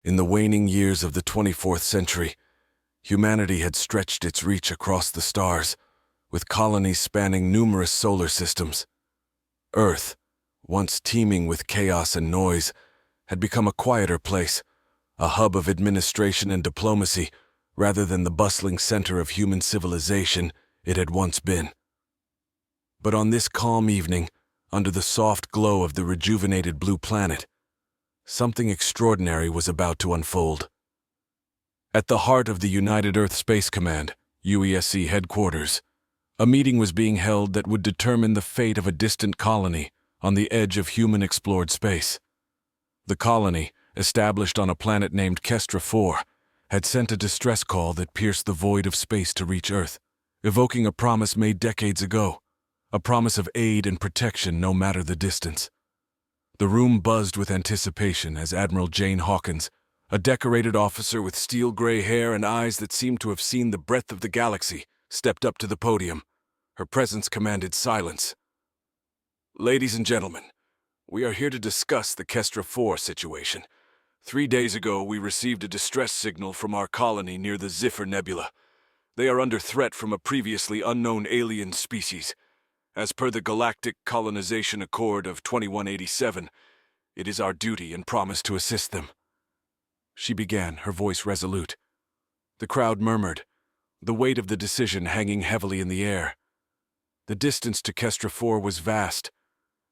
In the waning years of the 24th century, humanity had stretched its reach across the stars, with colonies spanning numerous solar systems. Earth, once teeming with chaos and noise, had become a quieter place, a hub of administration and diplomacy, rather than the bustling center of human civilization it had once been. But on this calm evening, under the soft glow of the rejuvenated blue planet, something extraordinary was about to unfold. At the heart of the United Earth Space Command, UESC headquarters, a meeting was being held that would determine the fate of a distant colony on the edge of human-explored space. The colony, established on a planet named Kestra 4, had sent a distress call that pierced the void of space to reach Earth, evoking a promise made decades ago, a promise of aid and protection no matter the distance. The room buzzed with anticipation as Admiral Jane Hawkins, a decorated officer with steel-gray hair and eyes that seemed to have seen the breadth of the galaxy, stepped up to the podium. Her presence commanded silence. "Ladies and gentlemen, we are here to discuss the Kestra 4 situation. 3 days ago, we received a distress signal from our colony near the Zephyr Nebula. They are under threat from a previously unknown alien species. As per the Galactic Colonization Accord of 2187, it is our duty and promise to assist them." She began, her voice resolute. The crowd murmured, the weight of the decision hanging heavily in the air. The distance to Kestra 4 was vast,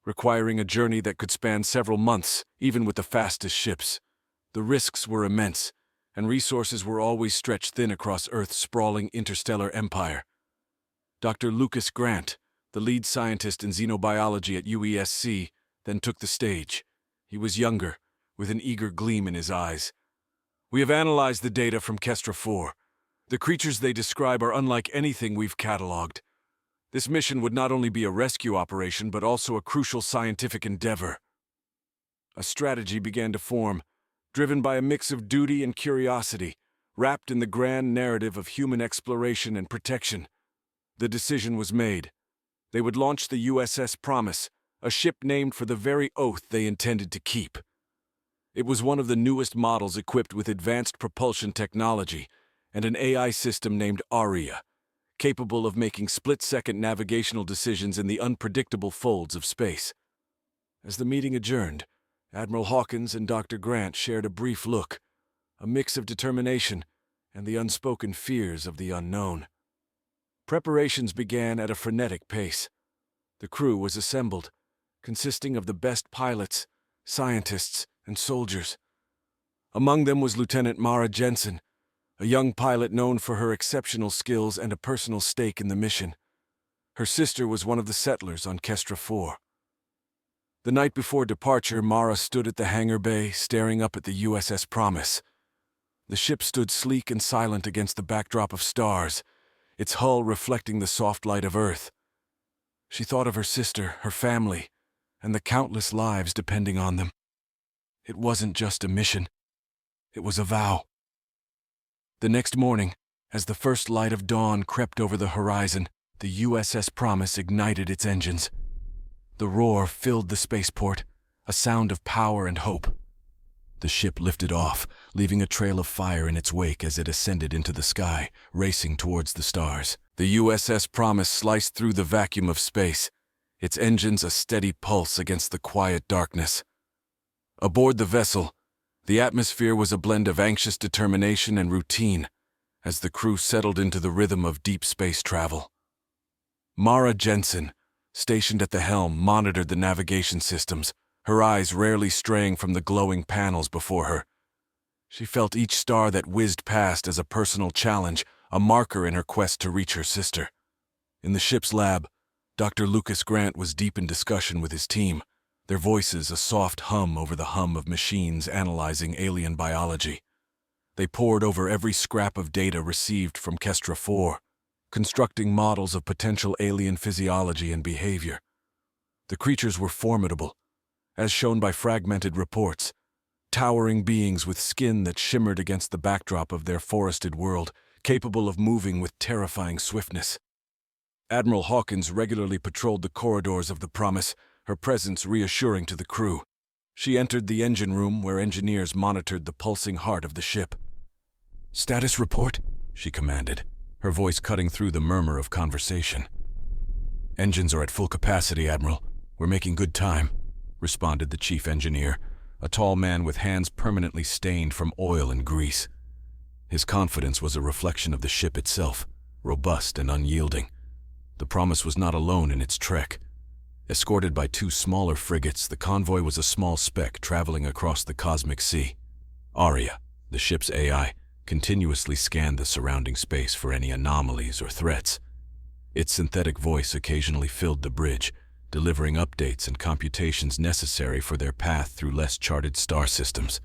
requiring a journey that could span several months, even with the fastest ships. The risks were immense, and resources were always stretched thin across Earth's sprawling interstellar empire. Dr. Lucas Grant, the lead scientist in xenobiology at UESC, then took the stage. He was younger, with an eager gleam in his eyes. "We have analyzed the data from Kestra 4. The creatures they describe are unlike anything we've cataloged. This mission would not only be a rescue operation, but also a crucial scientific endeavor." A strategy began to form, driven by a mix of duty and curiosity, wrapped in the grand narrative of human exploration and protection. The decision was made. They would launch the USS Promise, a ship named for the very oath they intended to keep. It was one of the newest models equipped with advanced propulsion technology and an AI system named Aria, capable of making split-second navigational decisions in the unpredictable folds of space. As the meeting adjourned, Admiral Hawkins and Dr. Grant shared a brief look, a mix of determination and the unspoken fears of the unknown. Preparations began at a frenetic pace. The crew was assembled, consisting of the best pilots, scientists, and soldiers. Among them was Lieutenant Mara Jensen, a young pilot known for her exceptional skills and a personal stake in the mission. Her sister was one of the settlers on Kestra 4. The night before departure, Mara stood at the hangar bay, staring up at the USS Promise. The ship stood sleek and silent against the backdrop of stars, its hull reflecting the soft light of Earth. She thought of her sister, her family, and the countless lives depending on them. It wasn't just a mission. It was a vow. The next morning, as the first light of dawn crept over the horizon, the USS Promise ignited its engines. The roar filled the spaceport, a sound of power and hope. The ship lifted off, leaving a trail of fire in its wake as it ascended into the sky, racing towards the stars. The USS Promise sliced through the vacuum of space, its engines a steady pulse against the quiet darkness. Aboard the vessel, the atmosphere was a blend of anxious determination and routine as the crew settled into the rhythm of deep space travel. Mara Jensen, stationed at the helm, monitored the navigation systems, her eyes rarely straying from the glowing panels before her. She felt each star that whizzed past as a personal challenge, a marker in her quest to reach her sister. In the ship's lab, Dr. Lucas Grant was deep in discussion with his team, their voices a soft hum over the hum of machines analyzing alien biology. They pored over every scrap of data received from Kestra 4, constructing models of potential alien physiology and behavior. The creatures were formidable, as shown by fragmented reports, towering beings with skin that shimmered against the backdrop of their forested world, capable of moving with terrifying swiftness. Admiral Hawkins regularly patrolled the corridors of the Promise, her presence reassuring to the crew. She entered the engine room where engineers monitored the pulsing heart of the ship. "Status report," she commanded, her voice cutting through the murmur of conversation. "Engines are at full capacity, Admiral. We're making good time," responded the chief engineer, a tall man with hands permanently stained from oil and grease. His confidence was a reflection of the ship itself, robust and unyielding. The Promise was not alone in its trek. Escorted by two smaller frigates, the convoy was a small speck traveling across the cosmic sea. Aria, the ship's AI, continuously scanned the surrounding space for any anomalies or threats. Its synthetic voice occasionally filled the bridge, delivering updates and computations necessary for their path through less charted star systems.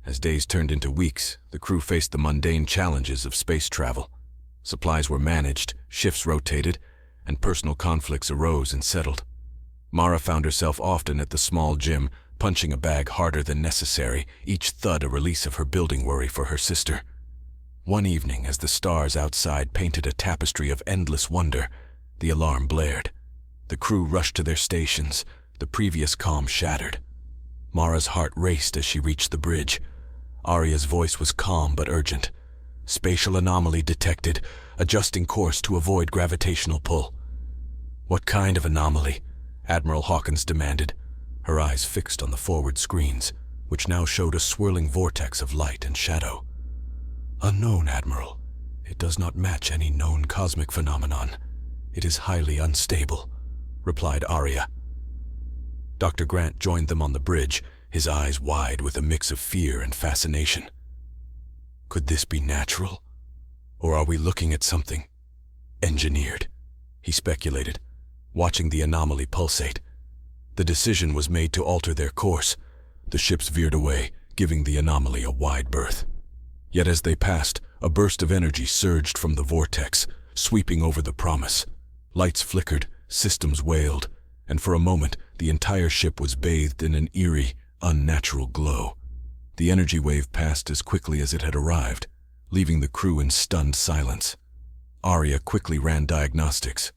As days turned into weeks, the crew faced the mundane challenges of space travel. Supplies were managed, shifts rotated, and personal conflicts arose and settled. Mara found herself often at the small gym, punching a bag harder than necessary, each thud a release of her building worry for her sister. One evening, as the stars outside painted a tapestry of endless wonder, the alarm blared. The crew rushed to their stations, the previous calm shattered. Mara's heart raced as she reached the bridge. Aria's voice was calm but urgent. "Spatial anomaly detected, adjusting course to avoid gravitational pull." "What kind of anomaly?" Admiral Hawkins demanded, her eyes fixed on the forward screens, which now showed a swirling vortex of light and shadow. "Unknown, Admiral. It does not match any known cosmic phenomenon. It is highly unstable," replied Aria. Dr. Grant joined them on the bridge, his eyes wide with a mix of fear and fascination. "Could this be natural? Or are we looking at something engineered?" he speculated, watching the anomaly pulsate. The decision was made to alter their course. The ships veered away, giving the anomaly a wide berth. Yet as they passed, a burst of energy surged from the vortex, sweeping over the Promise. Lights flickered, systems wailed, and for a moment the entire ship was bathed in an eerie, unnatural glow. The energy wave passed as quickly as it had arrived, leaving the crew in stunned silence. Aria quickly ran diagnostics.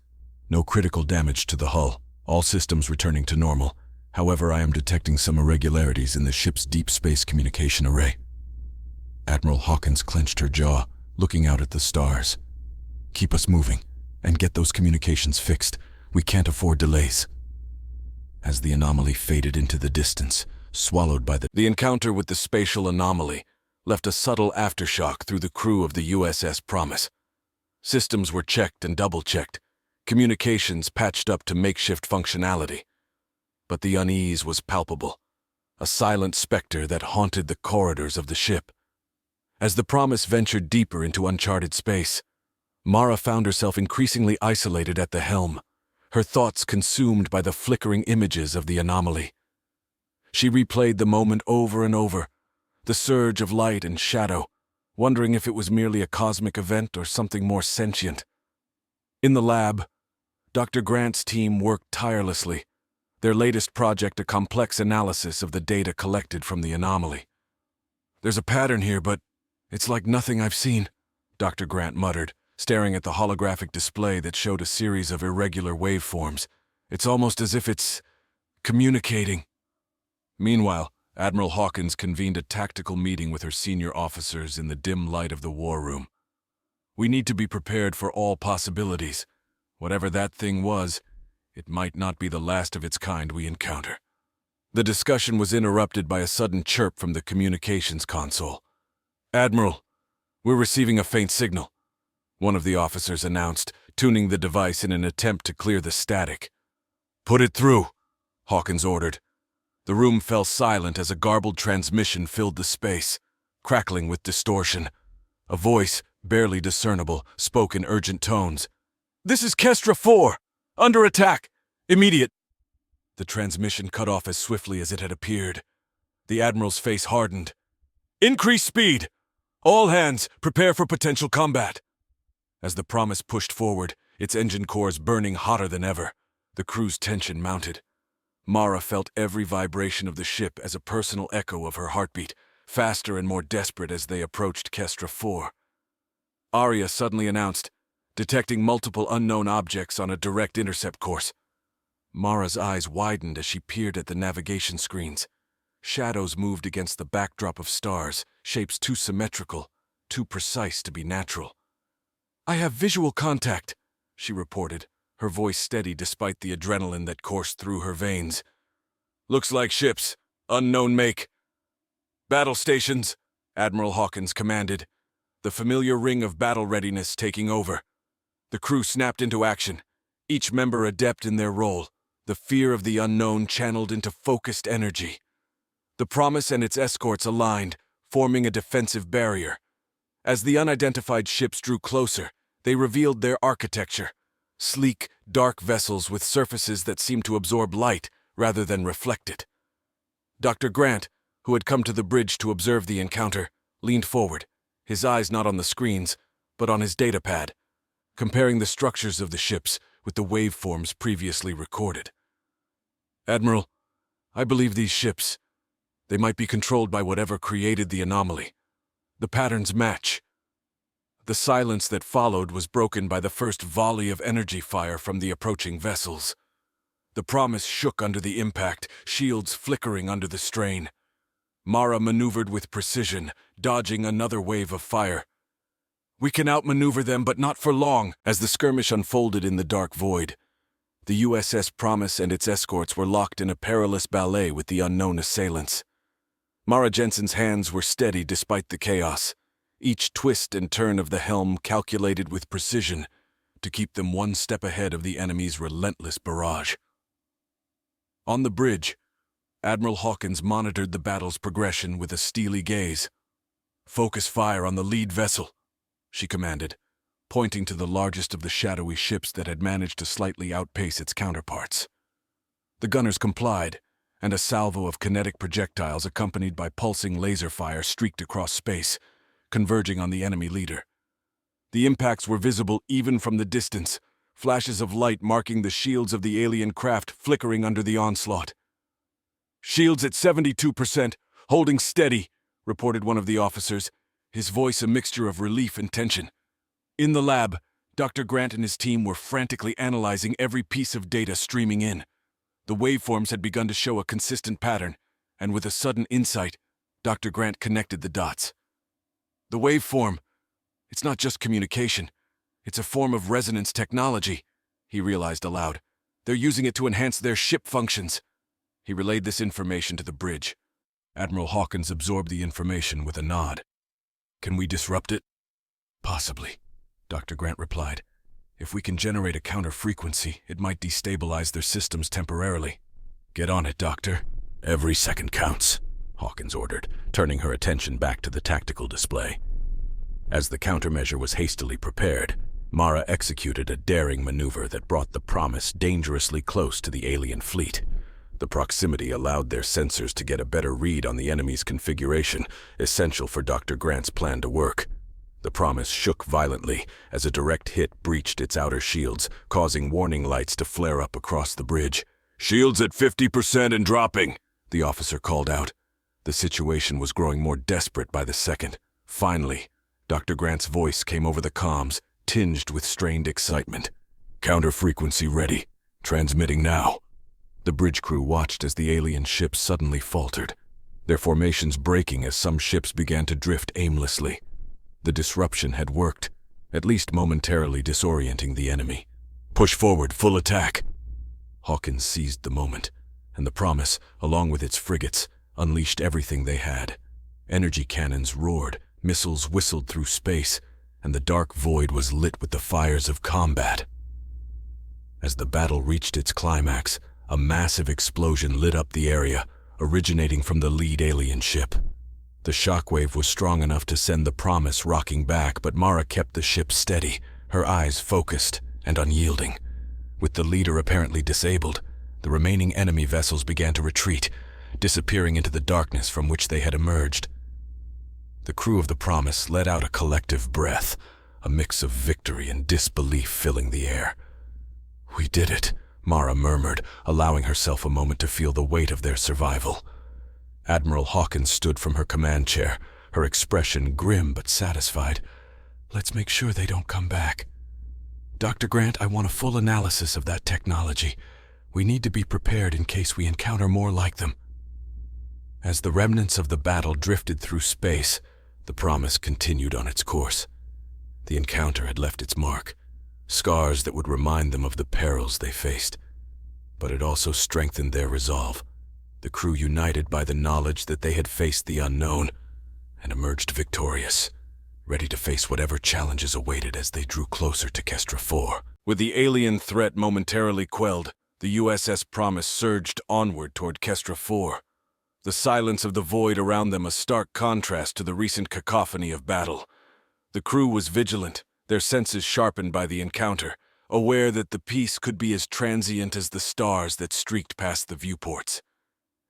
"No critical damage to the hull, all systems returning to normal. However, I am detecting some irregularities in the ship's deep space communication array." Admiral Hawkins clenched her jaw, looking out at the stars. "Keep us moving, and get those communications fixed. We can't afford delays." As the anomaly faded into the distance, swallowed by the encounter with the spatial anomaly left a subtle aftershock through the crew of the USS Promise. Systems were checked and double-checked, communications patched up to makeshift functionality. But the unease was palpable, a silent specter that haunted the corridors of the ship. As the Promise ventured deeper into uncharted space, Mara found herself increasingly isolated at the helm, her thoughts consumed by the flickering images of the anomaly. She replayed the moment over and over, the surge of light and shadow, wondering if it was merely a cosmic event or something more sentient. In the lab, Dr. Grant's team worked tirelessly, their latest project a complex analysis of the data collected from the anomaly. "There's a pattern here, but it's like nothing I've seen," Dr. Grant muttered, staring at the holographic display that showed a series of irregular waveforms. "It's almost as if it's communicating." Meanwhile, Admiral Hawkins convened a tactical meeting with her senior officers in the dim light of the war room. "We need to be prepared for all possibilities. Whatever that thing was, it might not be the last of its kind we encounter." The discussion was interrupted by a sudden chirp from the communications console. "Admiral, we're receiving a faint signal," one of the officers announced, tuning the device in an attempt to clear the static. "Put it through," Hawkins ordered. The room fell silent as a garbled transmission filled the space, crackling with distortion. A voice, barely discernible, spoke in urgent tones. "This is Kestra 4! Under attack! Immediate!" The transmission cut off as swiftly as it had appeared. The Admiral's face hardened. "Increase speed! All hands, prepare for potential combat!" As the Promise pushed forward, its engine cores burning hotter than ever, the crew's tension mounted. Mara felt every vibration of the ship as a personal echo of her heartbeat, faster and more desperate as they approached Kestra 4. Aria suddenly announced, detecting multiple unknown objects on a direct intercept course. Mara's eyes widened as she peered at the navigation screens. Shadows moved against the backdrop of stars, shapes too symmetrical, too precise to be natural. "I have visual contact," she reported, her voice steady despite the adrenaline that coursed through her veins. "Looks like ships. Unknown make." "Battle stations," Admiral Hawkins commanded, the familiar ring of battle readiness taking over. The crew snapped into action, each member adept in their role, the fear of the unknown channeled into focused energy. The Promise and its escorts aligned, forming a defensive barrier. As the unidentified ships drew closer, they revealed their architecture: sleek, dark vessels with surfaces that seemed to absorb light rather than reflect it. Dr. Grant, who had come to the bridge to observe the encounter, leaned forward, his eyes not on the screens, but on his datapad, comparing the structures of the ships with the waveforms previously recorded. "Admiral, I believe these ships, they might be controlled by whatever created the anomaly. The patterns match." The silence that followed was broken by the first volley of energy fire from the approaching vessels. The Promise shook under the impact, shields flickering under the strain. Mara maneuvered with precision, dodging another wave of fire. "We can outmaneuver them, but not for long." As the skirmish unfolded in the dark void, the USS Promise and its escorts were locked in a perilous ballet with the unknown assailants. Mara Jensen's hands were steady despite the chaos, each twist and turn of the helm calculated with precision to keep them one step ahead of the enemy's relentless barrage. On the bridge, Admiral Hawkins monitored the battle's progression with a steely gaze. "Focus fire on the lead vessel," she commanded, pointing to the largest of the shadowy ships that had managed to slightly outpace its counterparts. The gunners complied, and a salvo of kinetic projectiles accompanied by pulsing laser fire streaked across space, converging on the enemy leader. The impacts were visible even from the distance, flashes of light marking the shields of the alien craft flickering under the onslaught. "Shields at 72%, holding steady," reported one of the officers, his voice a mixture of relief and tension. In the lab, Dr. Grant and his team were frantically analyzing every piece of data streaming in. The waveforms had begun to show a consistent pattern, and with a sudden insight, Dr. Grant connected the dots. "The waveform, it's not just communication. It's a form of resonance technology," he realized aloud. "They're using it to enhance their ship functions." He relayed this information to the bridge. Admiral Hawkins absorbed the information with a nod. "Can we disrupt it?" "Possibly," Dr. Grant replied. "If we can generate a counter-frequency, it might destabilize their systems temporarily." "Get on it, Doctor. Every second counts," Hawkins ordered, turning her attention back to the tactical display. As the countermeasure was hastily prepared, Mara executed a daring maneuver that brought the Promise dangerously close to the alien fleet. The proximity allowed their sensors to get a better read on the enemy's configuration, essential for Dr. Grant's plan to work. The Promise shook violently as a direct hit breached its outer shields, causing warning lights to flare up across the bridge. "Shields at 50% and dropping," the officer called out. The situation was growing more desperate by the second. Finally, Dr. Grant's voice came over the comms, tinged with strained excitement. "Counter-frequency ready. Transmitting now." The bridge crew watched as the alien ships suddenly faltered, their formations breaking as some ships began to drift aimlessly. The disruption had worked, at least momentarily disorienting the enemy. "Push forward, full attack." Hawkins seized the moment, and the Promise, along with its frigates, unleashed everything they had. Energy cannons roared, missiles whistled through space, and the dark void was lit with the fires of combat. As the battle reached its climax, a massive explosion lit up the area, originating from the lead alien ship. The shockwave was strong enough to send the Promise rocking back, but Mara kept the ship steady, her eyes focused and unyielding. With the leader apparently disabled, the remaining enemy vessels began to retreat, disappearing into the darkness from which they had emerged. The crew of the Promise let out a collective breath, a mix of victory and disbelief filling the air. "We did it," Mara murmured, allowing herself a moment to feel the weight of their survival. Admiral Hawkins stood from her command chair, her expression grim but satisfied. "Let's make sure they don't come back. Dr. Grant, I want a full analysis of that technology. We need to be prepared in case we encounter more like them." As the remnants of the battle drifted through space, the Promise continued on its course. The encounter had left its mark, scars that would remind them of the perils they faced. But it also strengthened their resolve, the crew united by the knowledge that they had faced the unknown and emerged victorious, ready to face whatever challenges awaited as they drew closer to Kestra 4. With the alien threat momentarily quelled, the USS Promise surged onward toward Kestra 4. The silence of the void around them a stark contrast to the recent cacophony of battle. The crew was vigilant, their senses sharpened by the encounter, aware that the peace could be as transient as the stars that streaked past the viewports.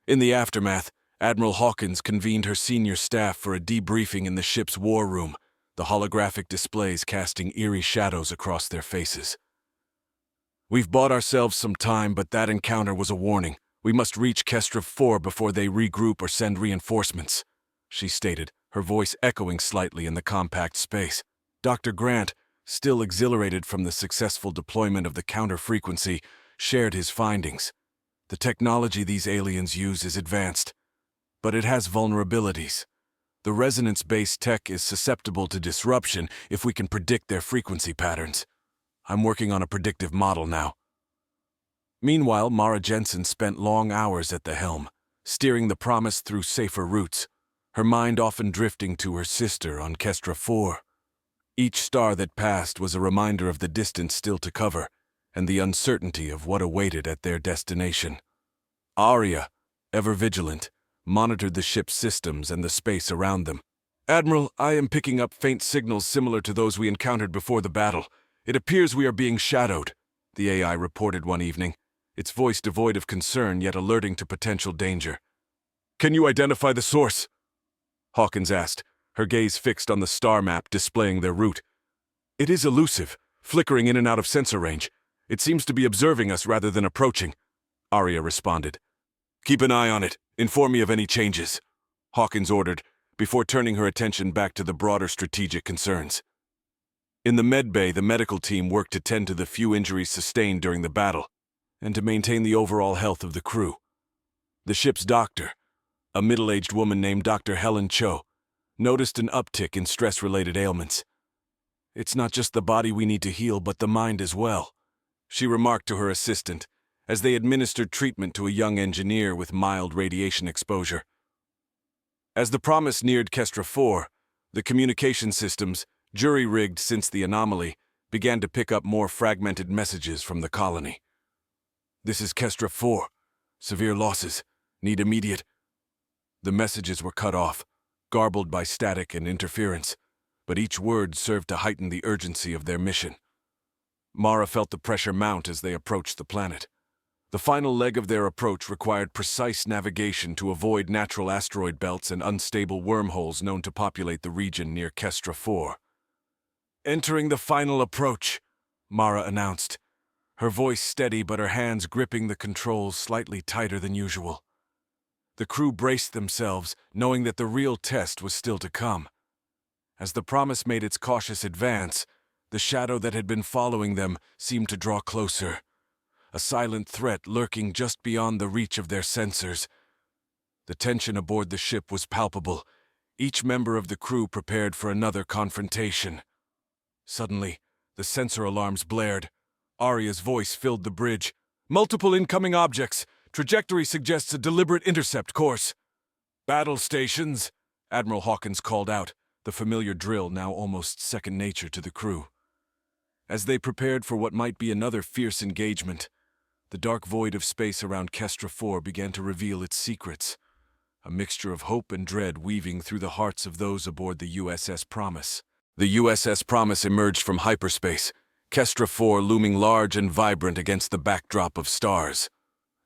In the aftermath, Admiral Hawkins convened her senior staff for a debriefing in the ship's war room, the holographic displays casting eerie shadows across their faces. "We've bought ourselves some time, but that encounter was a warning. We must reach Kestra 4 before they regroup or send reinforcements," she stated, her voice echoing slightly in the compact space. Dr. Grant, still exhilarated from the successful deployment of the counter-frequency, shared his findings. The technology these aliens use is advanced, but it has vulnerabilities. The resonance-based tech is susceptible to disruption if we can predict their frequency patterns. I'm working on a predictive model now. Meanwhile, Mara Jensen spent long hours at the helm, steering the Promise through safer routes, her mind often drifting to her sister on Kestra 4. Each star that passed was a reminder of the distance still to cover and the uncertainty of what awaited at their destination. Arya, ever vigilant, monitored the ship's systems and the space around them. "Admiral, I am picking up faint signals similar to those we encountered before the battle. It appears we are being shadowed," the AI reported one evening, its voice devoid of concern yet alerting to potential danger. "Can you identify the source?" Hawkins asked, her gaze fixed on the star map displaying their route. "It is elusive, flickering in and out of sensor range. It seems to be observing us rather than approaching," Arya responded. "Keep an eye on it. Inform me of any changes," Hawkins ordered, before turning her attention back to the broader strategic concerns. In the med bay, the medical team worked to tend to the few injuries sustained during the battle, and to maintain the overall health of the crew. The ship's doctor, a middle-aged woman named Dr. Helen Cho, noticed an uptick in stress-related ailments. "It's not just the body we need to heal, but the mind as well," she remarked to her assistant, as they administered treatment to a young engineer with mild radiation exposure. As the Promise neared Kestra 4, the communication systems, jury-rigged since the anomaly, began to pick up more fragmented messages from the colony. "This is Kestra 4. Severe losses. Need immediate..." The messages were cut off, garbled by static and interference, but each word served to heighten the urgency of their mission. Mara felt the pressure mount as they approached the planet. The final leg of their approach required precise navigation to avoid natural asteroid belts and unstable wormholes known to populate the region near Kestra 4. "Entering the final approach," Mara announced, her voice steady but her hands gripping the controls slightly tighter than usual. The crew braced themselves, knowing that the real test was still to come. As the Promise made its cautious advance, the shadow that had been following them seemed to draw closer, a silent threat lurking just beyond the reach of their sensors. The tension aboard the ship was palpable, each member of the crew prepared for another confrontation. Suddenly, the sensor alarms blared. Arya's voice filled the bridge. "Multiple incoming objects. Trajectory suggests a deliberate intercept course." "Battle stations," Admiral Hawkins called out, the familiar drill now almost second nature to the crew. As they prepared for what might be another fierce engagement, the dark void of space around Kestra 4 began to reveal its secrets, a mixture of hope and dread weaving through the hearts of those aboard the USS Promise. The USS Promise emerged from hyperspace, Kestra 4 looming large and vibrant against the backdrop of stars.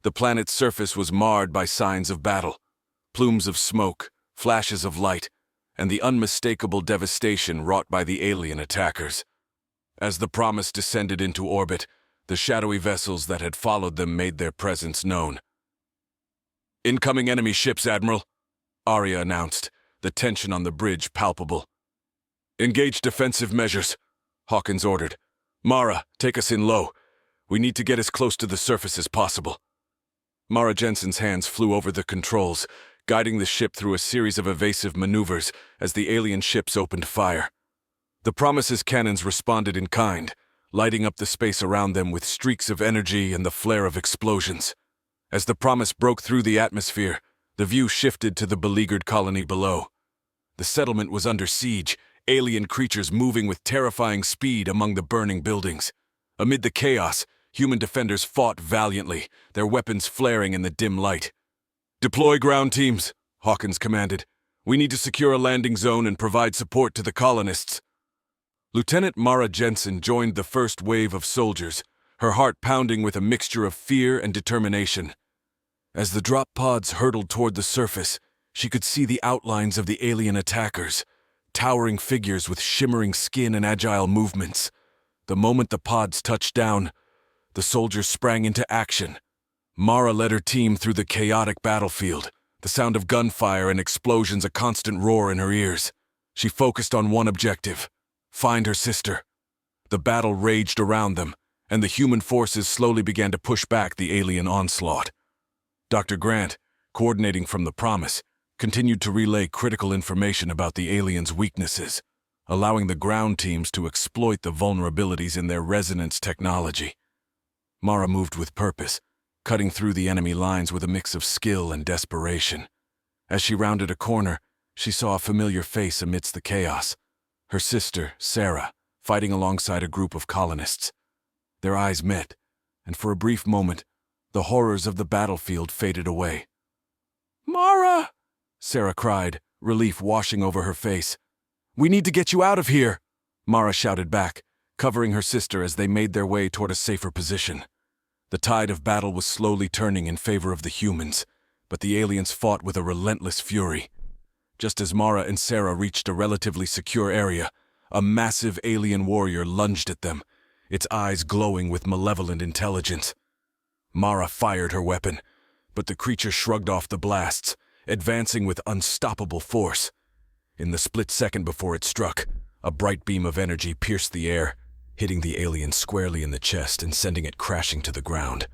The planet's surface was marred by signs of battle, plumes of smoke, flashes of light, and the unmistakable devastation wrought by the alien attackers. As the Promise descended into orbit, the shadowy vessels that had followed them made their presence known. "Incoming enemy ships, Admiral," Arya announced, the tension on the bridge palpable. "Engage defensive measures," Hawkins ordered. "Mara, take us in low. We need to get as close to the surface as possible." Mara Jensen's hands flew over the controls, guiding the ship through a series of evasive maneuvers as the alien ships opened fire. The Promise's cannons responded in kind, lighting up the space around them with streaks of energy and the flare of explosions. As the Promise broke through the atmosphere, the view shifted to the beleaguered colony below. The settlement was under siege, alien creatures moving with terrifying speed among the burning buildings. Amid the chaos, human defenders fought valiantly, their weapons flaring in the dim light. "Deploy ground teams," Hawkins commanded. "We need to secure a landing zone and provide support to the colonists." Lieutenant Mara Jensen joined the first wave of soldiers, her heart pounding with a mixture of fear and determination. As the drop pods hurtled toward the surface, she could see the outlines of the alien attackers, towering figures with shimmering skin and agile movements. The moment the pods touched down, the soldiers sprang into action. Mara led her team through the chaotic battlefield, the sound of gunfire and explosions a constant roar in her ears. She focused on one objective: find her sister. The battle raged around them, and the human forces slowly began to push back the alien onslaught. Dr. Grant, coordinating from the Promise, continued to relay critical information about the aliens' weaknesses, allowing the ground teams to exploit the vulnerabilities in their resonance technology. Mara moved with purpose, cutting through the enemy lines with a mix of skill and desperation. As she rounded a corner, she saw a familiar face amidst the chaos: her sister, Sarah, fighting alongside a group of colonists. Their eyes met, and for a brief moment, the horrors of the battlefield faded away. "Mara!" Sarah cried, relief washing over her face. "We need to get you out of here!" Mara shouted back, covering her sister as they made their way toward a safer position. The tide of battle was slowly turning in favor of the humans, but the aliens fought with a relentless fury. Just as Mara and Sarah reached a relatively secure area, a massive alien warrior lunged at them, its eyes glowing with malevolent intelligence. Mara fired her weapon, but the creature shrugged off the blasts, advancing with unstoppable force. In the split second before it struck, a bright beam of energy pierced the air, hitting the alien squarely in the chest and sending it crashing to the ground.